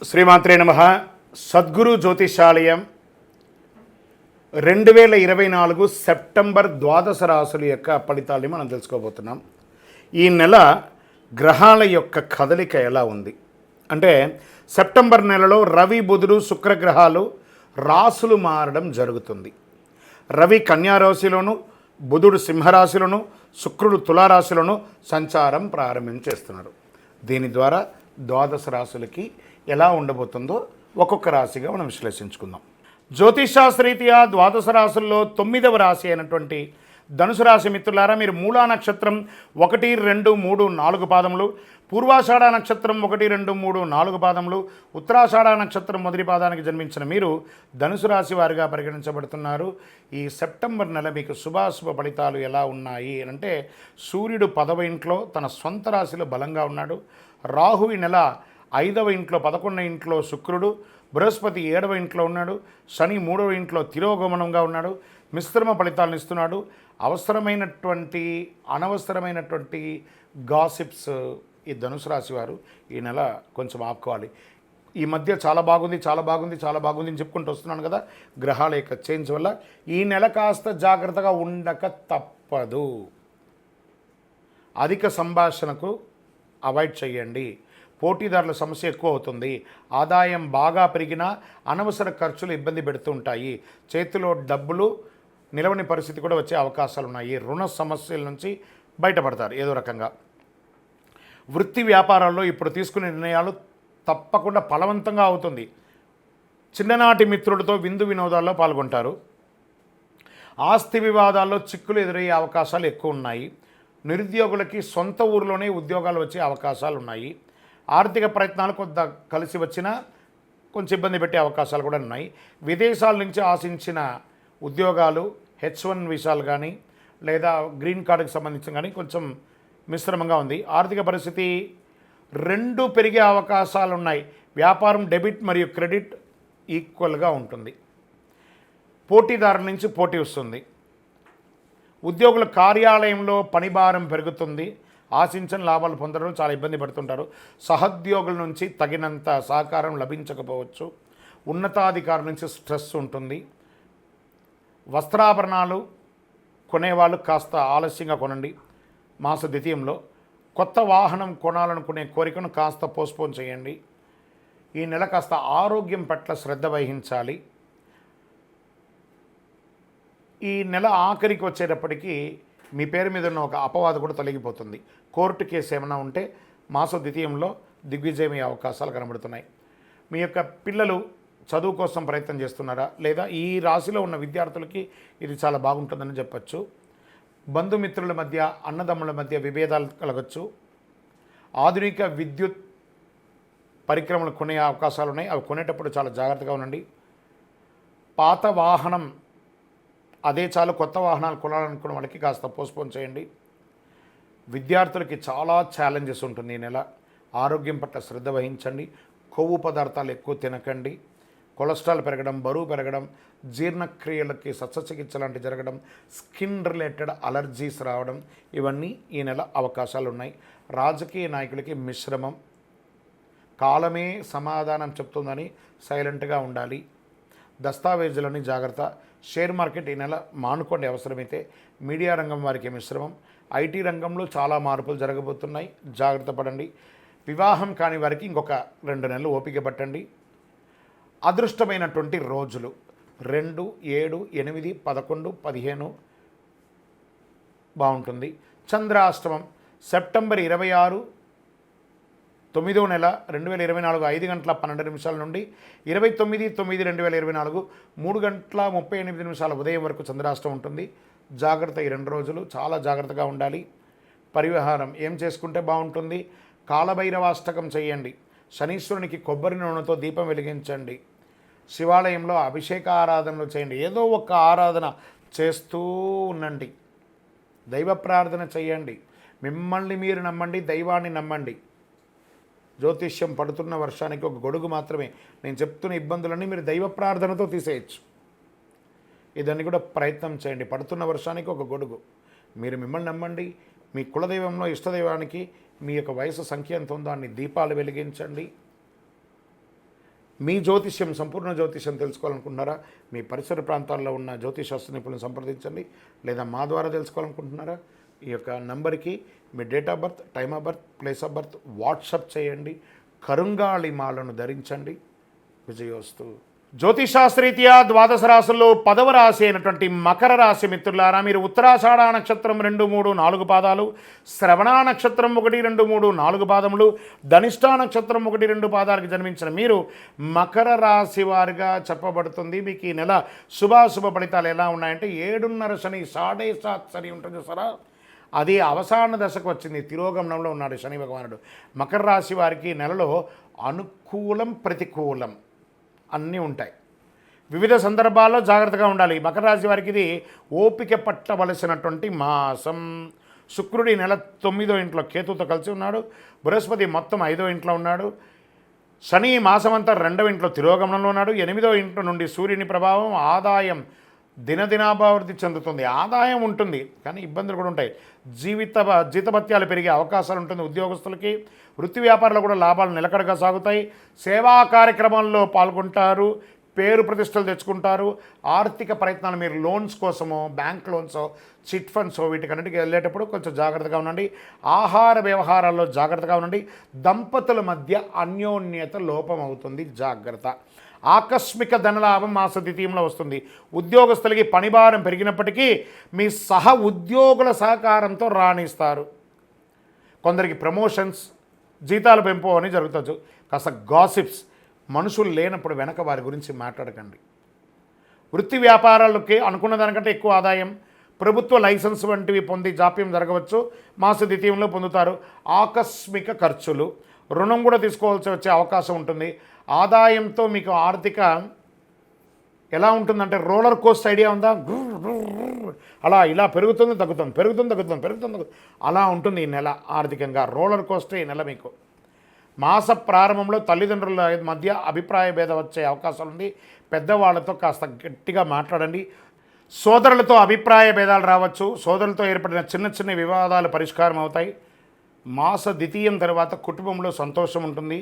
శ్రీమాత్రే నమః. సద్గురు జ్యోతిషాలయం 2024 సెప్టెంబర్ ద్వాదశ రాశుల యొక్క ఫలితాలని మనం తెలుసుకోబోతున్నాం. ఈ నెల గ్రహాల యొక్క కదలిక ఎలా ఉంది అంటే, సెప్టెంబర్ నెలలో రవి, బుధుడు, శుక్రగ్రహాలు రాశులు మారడం జరుగుతుంది. రవి కన్యారాశిలోను, బుధుడు సింహరాశిలోను, శుక్రుడు తులారాశిలోను సంచారం ప్రారంభించేస్తున్నారు. దీని ద్వారా ద్వాదశ రాశులకి ఎలా ఉండబోతుందో ఒక్కొక్క రాశిగా మనం విశ్లేషించుకుందాం. జ్యోతిషాస్త్రరీత్యా ద్వాదశ రాశుల్లో 9వ రాశి అయినటువంటి ధనుసు రాశి మిత్రులారా, మీరు మూలా నక్షత్రం 1, 2, 3, 4 పాదములు, పూర్వాషాఢ నక్షత్రం 1, 2, 3, 4 పాదములు, ఉత్తరాషాఢ నక్షత్రం మొదటి పాదానికి జన్మించిన మీరు ధనుసు రాశి వారిగా పరిగణించబడుతున్నారు. ఈ సెప్టెంబర్ నెల మీకు శుభాశుభ ఫలితాలు ఎలా ఉన్నాయి అంటే, సూర్యుడు 10వ ఇంట్లో తన సొంత రాశిలో బలంగా ఉన్నాడు. రాహు ఈ నెల 5వ ఇంట్లో, 11వ ఇంట్లో శుక్రుడు, బృహస్పతి 7వ ఇంట్లో ఉన్నాడు, శని 3వ ఇంట్లో తిరోగమనంగా ఉన్నాడు. మిశ్రమ ఫలితాలను ఇస్తున్నాడు. అవసరమైనటువంటి అనవసరమైనటువంటి గాసిప్స్ ఈ ధనుసు రాశి వారు ఈ నెల కొంచెం ఆపుకోవాలి. ఈ మధ్య చాలా బాగుంది అని చెప్పుకుంటూ వస్తున్నాను కదా, గ్రహాల యొక్క చేంజ్ వల్ల ఈ నెల కాస్త జాగ్రత్తగా ఉండక తప్పదు. అధిక సంభాషణకు అవాయిడ్ చేయండి. పోటీదారుల సమస్య ఎక్కువ అవుతుంది. ఆదాయం బాగా పెరిగినా అనవసర ఖర్చులు ఇబ్బంది పెడుతూ ఉంటాయి. చేతిలో డబ్బులు నిలవని పరిస్థితి కూడా వచ్చే అవకాశాలు ఉన్నాయి. రుణ సమస్యల నుంచి బయటపడతారు ఏదో రకంగా. వృత్తి వ్యాపారాల్లో ఇప్పుడు తీసుకునే నిర్ణయాలు తప్పకుండా ఫలవంతంగా అవుతుంది. చిన్ననాటి మిత్రులతో విందు వినోదాల్లో పాల్గొంటారు. ఆస్తి వివాదాల్లో చిక్కులు ఎదురయ్యే అవకాశాలు ఎక్కువ ఉన్నాయి. నిరుద్యోగులకి సొంత ఊరిలోనే ఉద్యోగాలు వచ్చే అవకాశాలు ఉన్నాయి. ఆర్థిక ప్రయత్నాలు కొంత కలిసి వచ్చినా కొంచెం ఇబ్బంది పెట్టే అవకాశాలు కూడా ఉన్నాయి. విదేశాల నుంచి ఆశించిన ఉద్యోగాలు, H1 వీసాలు కానీ లేదా గ్రీన్ కార్డుకి సంబంధించిన కానీ కొంచెం మిశ్రమంగా ఉంది. ఆర్థిక పరిస్థితి 2 పెరిగే అవకాశాలు ఉన్నాయి. వ్యాపారం డెబిట్ మరియు క్రెడిట్ ఈక్వల్గా ఉంటుంది. పోటీదారుల నుంచి పోటీ వస్తుంది. ఉద్యోగుల కార్యాలయంలో పనిభారం పెరుగుతుంది. ఆశించిన లాభాలు పొందడం చాలా ఇబ్బంది పడుతుంటారు. సహోద్యోగుల నుంచి తగినంత సహకారం లభించకపోవచ్చు. ఉన్నతాధికారుల నుంచి స్ట్రెస్ ఉంటుంది. వస్త్రాభరణాలు కొనేవాళ్ళు కాస్త ఆలస్యంగా కొనండి. మాస ద్వితీయంలో కొత్త వాహనం కొనాలనుకునే కోరికను కాస్త పోస్ట్పోన్ చేయండి. ఈ నెల కాస్త ఆరోగ్యం పట్ల శ్రద్ధ వహించాలి. ఈ నెల ఆఖరికి వచ్చేటప్పటికీ మీ పేరు మీద ఉన్న ఒక అపవాదు కూడా తొలగిపోతుంది. కోర్టు కేసు ఏమైనా ఉంటే మాస ద్వితీయంలో దిగ్విజయమయ్యే అవకాశాలు కనబడుతున్నాయి. మీ యొక్క పిల్లలు చదువు కోసం ప్రయత్నం చేస్తున్నారా, లేదా ఈ రాశిలో ఉన్న విద్యార్థులకి ఇది చాలా బాగుంటుందని చెప్పచ్చు. బంధుమిత్రుల మధ్య, అన్నదమ్ముల మధ్య విభేదాలు కలగచ్చు. ఆధునిక విద్యుత్ పరికరములు కొనే అవకాశాలు ఉన్నాయి. అవి కొనేటప్పుడు చాలా జాగ్రత్తగా ఉండండి. పాత వాహనం అదే చాలు, కొత్త వాహనాలు కొనాలనుకున్న వాళ్ళకి కాస్త పోస్ట్పోన్ చేయండి. విద్యార్థులకి చాలా ఛాలెంజెస్ ఉంటుంది ఈ నెల. ఆరోగ్యం పట్ల శ్రద్ధ వహించండి. కొవ్వు పదార్థాలు ఎక్కువ తినకండి. కొలెస్ట్రాల్ పెరగడం, బరువు పెరగడం, జీర్ణక్రియలకి శస్త్రచికిత్స లాంటివి జరగడం, స్కిన్ రిలేటెడ్ అలర్జీస్ రావడం, ఇవన్నీ ఈ నెల అవకాశాలు ఉన్నాయి. రాజకీయ నాయకులకి మిశ్రమం. కాలమే సమాధానం చెప్తుందని సైలెంట్గా ఉండాలి. దస్తావేజులని జాగ్రత్త. షేర్ మార్కెట్ ఈ నెల మానుకోండి అవసరమైతే. మీడియా రంగం వారికి మిశ్రమం. ఐటీ రంగంలో చాలా మార్పులు జరగబోతున్నాయి, జాగ్రత్త పడండి. వివాహం కాని వారికి ఇంకొక 2 నెలలు ఓపిక పట్టండి. అదృష్టమైనటువంటి రోజులు 2, 7, 8, 11, 15 బాగుంటుంది. చంద్రాష్టమం సెప్టెంబర్ 26, 9వ నెల 2024 5 గంటల 12 నిమిషాల నుండి 29/9/2024 3 గంటల 38 నిమిషాల ఉదయం వరకు చంద్రాష్టమం ఉంటుంది. జాగ్రత్త. ఈ 2 రోజులు చాలా జాగ్రత్తగా ఉండాలి. పరిహారం ఏం చేసుకుంటే బాగుంటుంది? కాలభైరవాష్టకం చేయండి. శనీశ్వరునికి కొబ్బరి నూనెతో దీపం వెలిగించండి. శివాలయంలో అభిషేక ఆరాధనలు చేయండి. ఏదో ఒక ఆరాధన చేస్తూ ఉండండి. దైవ ప్రార్థన చేయండి. మిమ్మల్ని మీరు నమ్మండి, దైవాన్ని నమ్మండి. జ్యోతిష్యం పడుతున్న వర్షానికి ఒక గొడుగు మాత్రమే. నేను చెప్తున్న ఇబ్బందులన్నీ మీరు దైవ ప్రార్థనతో తీసేయచ్చు. ఇదాన్ని కూడా ప్రయత్నం చేయండి. పడుతున్న వర్షానికి ఒక గొడుగు. మీరు మిమ్మల్ని నమ్మండి. మీ కులదైవంలో ఇష్టదైవానికి మీ యొక్క వయసు సంఖ్య ఎంత ఉందో అన్ని దీపాలు వెలిగించండి. మీ జ్యోతిష్యం, సంపూర్ణ జ్యోతిష్యం తెలుసుకోవాలనుకుంటున్నారా? మీ పరిసర ప్రాంతాల్లో ఉన్న జ్యోతిషాస్త్ర నిపుణులను సంప్రదించండి. లేదా మా ద్వారా తెలుసుకోవాలనుకుంటున్నారా? ఈ యొక్క నంబర్కి మీ date of birth, time of birth, place of birth WhatsApp చేయండి. కరుంగాళి మాలను ధరించండి. విజయోస్తు. జ్యోతిషాస్త్రరీత్యా ద్వాదశ రాశుల్లో 10వ రాశి అయినటువంటి మకర రాశి మిత్రులారా, మీరు ఉత్తరాషాఢ నక్షత్రం 2, 3, 4 పాదాలు, శ్రవణ నక్షత్రం 1, 2, 3, 4 పాదములు, ధనిష్ఠా నక్షత్రం 1, 2 పాదాలకు జన్మించిన మీరు మకర రాశి వారిగా చెప్పబడుతుంది. మీకు ఈ నెల శుభాశుభ ఫలితాలు ఎలా ఉన్నాయంటే 7.5 శని, 7.5 శని ఉంటుంది సరా, అది అవసాన దశకు వచ్చింది. తిరోగమనంలో ఉన్నాడు శని భగవానుడు. మకర రాశి వారికి నెలలో అనుకూలం, ప్రతికూలం అన్నీ ఉంటాయి. వివిధ సందర్భాల్లో జాగ్రత్తగా ఉండాలి. మకర రాశి వారికి ఇది ఓపిక పట్టవలసినటువంటి మాసం. శుక్రుడి నెల 9వ ఇంట్లో కేతుతో కలిసి ఉన్నాడు. బృహస్పతి మొత్తం 5వ ఇంట్లో ఉన్నాడు. శని మాసమంతా 2వ ఇంట్లో తిరోగమనంలో ఉన్నాడు. 8వ ఇంట్లో నుండి సూర్యుని ప్రభావం. ఆదాయం దినదినాభివృద్ధి చెందుతుంది. ఆదాయం ఉంటుంది కానీ ఇబ్బందులు కూడా ఉంటాయి. జీతభత్యాలు పెరిగే అవకాశాలు ఉంటుంది ఉద్యోగస్తులకి. వృత్తి వ్యాపారాలు కూడా లాభాలు నిలకడగా సాగుతాయి. సేవా కార్యక్రమాల్లో పాల్గొంటారు. పేరు ప్రతిష్టలు తెచ్చుకుంటారు. ఆర్థిక ప్రయత్నాలు, మీరు లోన్స్ కోసమో, బ్యాంక్ లోన్సో, చిట్ ఫండ్సో వీటికన్నిటికీ వెళ్ళేటప్పుడు కొంచెం జాగ్రత్తగా ఉండండి. ఆహార వ్యవహారాల్లో జాగ్రత్తగా ఉండండి. దంపతుల మధ్య అన్యోన్యత లోపం అవుతుంది, జాగ్రత్త. ఆకస్మిక ధనలాభం మాస ద్వితీయంలో వస్తుంది. ఉద్యోగస్తులకి పనిభారం పెరిగినప్పటికీ మీ సహ ఉద్యోగుల సహకారంతో రాణిస్తారు. కొందరికి ప్రమోషన్స్, జీతాల పెంపు అని జరుగుతుంది. కాస్త గాసిప్స్, మనుషులు లేనప్పుడు వెనక వారి గురించి మాట్లాడకండి. వృత్తి వ్యాపారాలకి అనుకున్న దానికంటే ఎక్కువ ఆదాయం, ప్రభుత్వ లైసెన్స్ వంటివి పొంది జాప్యం జరగవచ్చు. మాస ద్వితీయంలో పొందుతారు. ఆకస్మిక ఖర్చులు, రుణం కూడా తీసుకోవాల్సి వచ్చే అవకాశం ఉంటుంది. ఆదాయంతో మీకు ఆర్థిక ఎలా ఉంటుందంటే రోలర్ కోస్ట్ ఐడియా ఉందా? అలా ఇలా పెరుగుతుంది తగ్గుతుంది, పెరుగుతుంది తగ్గుతుంది, పెరుగుతుంది తగ్గుతుంది, అలా ఉంటుంది ఈ నెల. ఆర్థికంగా రోలర్ కోస్టే ఈ నెల మీకు. మాస ప్రారంభంలో తల్లిదండ్రుల మధ్య అభిప్రాయ భేదం వచ్చే అవకాశం ఉంది. పెద్దవాళ్ళతో కాస్త గట్టిగా మాట్లాడండి. సోదరులతో అభిప్రాయ భేదాలు రావచ్చు. సోదరులతో ఏర్పడిన చిన్న చిన్న వివాదాలు పరిష్కారం అవుతాయి. మాస ద్వితీయం తర్వాత కుటుంబంలో సంతోషం ఉంటుంది.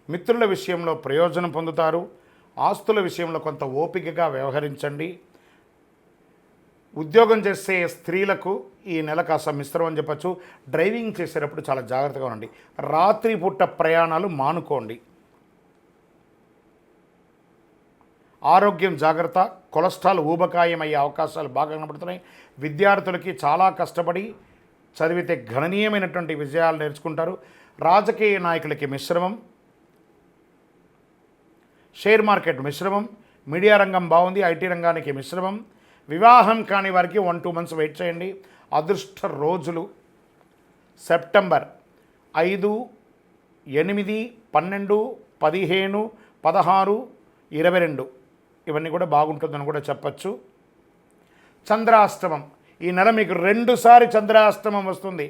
మిత్రుల విషయంలో ప్రయోజనం పొందుతారు. ఆస్తుల విషయంలో కొంత ఓపికగా వ్యవహరించండి. ఉద్యోగం చేసే స్త్రీలకు ఈ నెల కాస్త మిశ్రమం అని చెప్పచ్చు. డ్రైవింగ్ చేసేటప్పుడు చాలా జాగ్రత్తగా ఉండండి. రాత్రిపూట ప్రయాణాలు మానుకోండి. ఆరోగ్యం జాగ్రత్త. కొలెస్ట్రాల్ ఊబకాయం అయ్యే అవకాశాలు బాగా కనబడుతున్నాయి. విద్యార్థులకి చాలా కష్టపడి చదివితే గణనీయమైనటువంటి విజయాలు నేర్చుకుంటారు. రాజకీయ నాయకులకి మిశ్రమం. షేర్ మార్కెట్ మిశ్రమం. మీడియా రంగం బాగుంది. ఐటీ రంగానికి మిశ్రమం. వివాహం కాని వారికి 1-2 మంత్స్ వెయిట్ చేయండి. అదృష్ట రోజులు సెప్టెంబర్ 5, 8, 12, 15, 16, 22 ఇవన్నీ కూడా బాగుంటుందని కూడా చెప్పచ్చు. చంద్రాష్టమం ఈ నెల మీకు 2 సారి చంద్రాష్టమం వస్తుంది.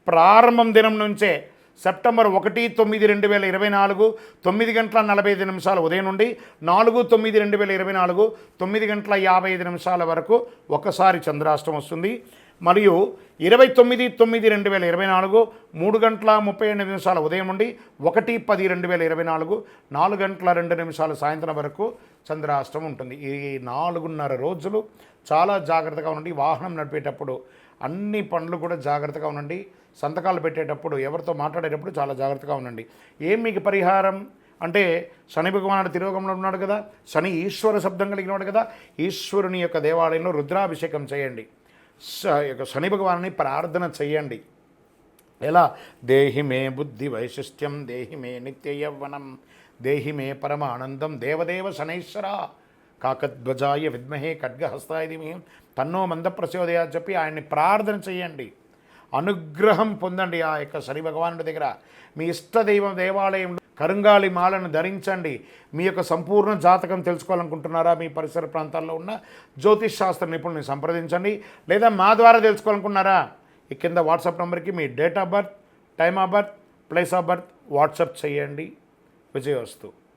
ప్రారంభం దినం నుంచే సెప్టెంబర్ 1, 9, 2024 9:45 ఉదయం నుండి 4, 9, 2024 9:55 వరకు ఒకసారి చంద్రాష్టమం వస్తుంది. మరియు 29, 9, 2024 3:38 ఉదయం నుండి 1, 10, 2024 4:02 సాయంత్రం వరకు చంద్రాష్టమం ఉంటుంది. ఈ 4.5 రోజులు చాలా జాగ్రత్తగా ఉండండి. వాహనం నడిపేటప్పుడు అన్ని పనులు కూడా జాగ్రత్తగా ఉండండి. సంతకాలు పెట్టేటప్పుడు, ఎవరితో మాట్లాడేటప్పుడు చాలా జాగ్రత్తగా ఉండండి. ఏం మీకు పరిహారం అంటే, శని భగవానుడు తిరోగంలో ఉన్నాడు కదా, శని ఈశ్వర శబ్దం కలిగినవాడు కదా, ఈశ్వరుని యొక్క దేవాలయంలో రుద్రాభిషేకం చేయండి. శని భగవాన్ని ప్రార్థన చేయండి. ఎలా? దేహి మే బుద్ధి వైశిష్ట్యం, దేహి మే నిత్య యవ్వనం, దేహి మే పరమానందం, దేవదేవ శనైశ్వర కాకధ్వజాయ విద్మహే ఖడ్గహస్తాయ ధీమహి తన్నో మంద ప్రచోదయా చెప్పి ఆయన్ని ప్రార్థన చేయండి. అనుగ్రహం పొందండి ఆ యొక్క శని భగవానుడి దగ్గర. మీ ఇష్టదైవం దేవాలయంలో కరుంగాళి మాలను ధరించండి. మీ యొక్క సంపూర్ణ జాతకం తెలుసుకోవాలనుకుంటున్నారా? మీ పరిసర ప్రాంతాల్లో ఉన్న జ్యోతిష్ శాస్త్ర నిపుణుల్ని సంప్రదించండి. లేదా మా ద్వారా తెలుసుకోవాలనుకున్నారా? ఈ కింద వాట్సాప్ నెంబర్కి మీ date of birth, time of birth, place of birth WhatsApp చేయండి. విజయోస్తు.